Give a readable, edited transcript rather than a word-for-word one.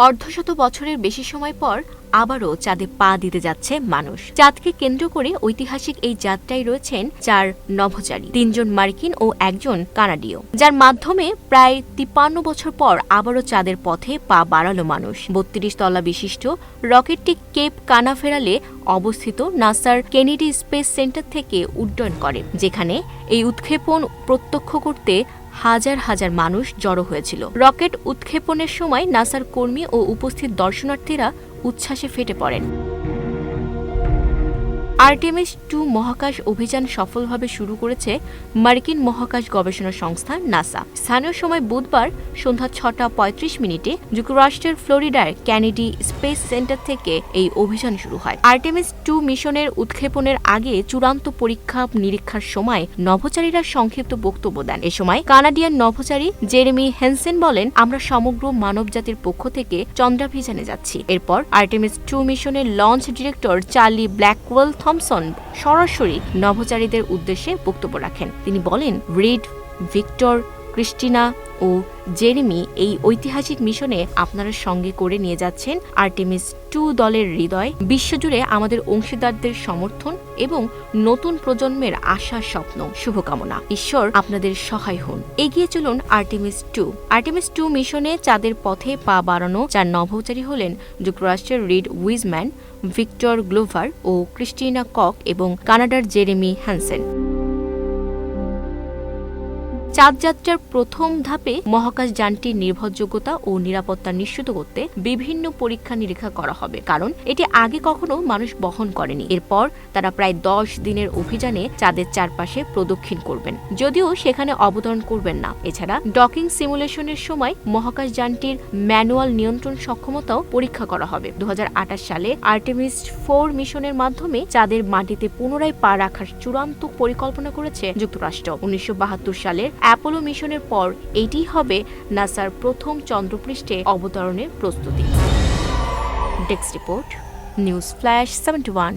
অর্ধশত বছরের বেশি সময় পর আবারও চাঁদে পা দিতে যাচ্ছে মানুষ। চাঁদকে কেন্দ্র করে ঐতিহাসিক এই যাত্রায় রয়েছেন 4 নভোচারী, 3 জন মার্কিন ও 1 জন কানাডীয়, যার মাধ্যমে প্রায় 53 বছর পর আবারও চাঁদের পথে পা বাড়ালো মানুষ। 32 তলা বিশিষ্ট রকেটটি কেপ কানাভেরালে অবস্থিত নাসার কেনেডি স্পেস সেন্টার থেকে উড্ডয়ন করে, যেখানে এই উৎক্ষেপণ প্রত্যক্ষ করতে হাজার হাজার মানুষ জড়ো হয়েছিল। রকেট উৎক্ষেপণের সময় নাসার কর্মী ও উপস্থিত দর্শনার্থীরা উচ্ছ্বাসে ফেটে পড়েন। আর্টেমিস 2 মহাকাশ অভিযান সফলভাবে শুরু করেছে মার্কিন মহাকাশ গবেষণা সংস্থা নাসা। স্থানীয় সময় বুধবার সন্ধ্যা 6:35 যুক্তরাষ্ট্রের ফ্লোরিডার কেনেডি স্পেস সেন্টার থেকে এই অভিযান শুরু হয়। আর্টেমিস 2 মিশনের উৎক্ষেপণের আগে চূড়ান্ত পরীক্ষা নিরীক্ষার সময় নভোচারীরা সংক্ষিপ্ত বক্তব্য দেন। এ সময় কানাডিয়ান নভোচারী জেরেমি হেনসেন বলেন, আমরা সমগ্র মানবজাতির পক্ষ থেকে চন্দ্রাভিযানে যাচ্ছি। এরপর আর্টেমিস 2 মিশনের launch director Charlie Blackwell Thomson সরাসরি নভোচারীদের উদ্দেশ্যে বক্তব্য রাখেন। তিনি বলেন, রিড, ভিক্টর, ক্রিস্টিনা ও জেরেমি এই ঐতিহাসিক মিশনে আপনারা সঙ্গে করে নিয়ে যাচ্ছেন আর্টেমিস 2 দলের হৃদয়, বিশ্বজুড়ে আমাদের অংশীদারদের সমর্থন এবং নতুন প্রজন্মের আশা স্বপ্ন শুভকামনা। ঈশ্বর আপনাদের সহায় হন। এগিয়ে চলুন আর্টেমিস 2। আর্টেমিস 2 মিশনে চাঁদের পথে পা বাড়ানো 4 নভোচারী হলেন যুক্তরাষ্ট্রের রিড উইজম্যান, ভিক্টর গ্লোভার ও ক্রিস্টিনা কক এবং কানাডার জেরেমি হ্যানসেন। চাঁদ যাত্রার প্রথম ধাপে মহাকাশ যানটির নির্ভরযোগ্যতা ও নিরাপত্তা নিশ্চিত করতে বিভিন্ন পরীক্ষা নিরীক্ষা করা হবে, কারণ এটি আগে কখনো মানুষ বহন করেনি। এরপর তারা প্রায় 10 দিনের অভিযানে চাঁদের চারপাশে প্রদক্ষিণ করবেন, যদিও সেখানে অবতরণ করবেন না। এছাড়া ডকিং সিমুলেশনের সময় মহাকাশ যানটির ম্যানুয়াল নিয়ন্ত্রণ সক্ষমতাও পরীক্ষা করা হবে। 2028 সালে আর্টেমিস 4 মিশনের মাধ্যমে চাঁদের মাটিতে পুনরায় পা রাখার চূড়ান্ত পরিকল্পনা করেছে যুক্তরাষ্ট্র। 1972 সালের অ্যাপোলো মিশনের পর এটি হবে নাসার প্রথম চন্দ্রপৃষ্ঠে অবতরণের প্রস্তুতি। Desk report, news flash 71।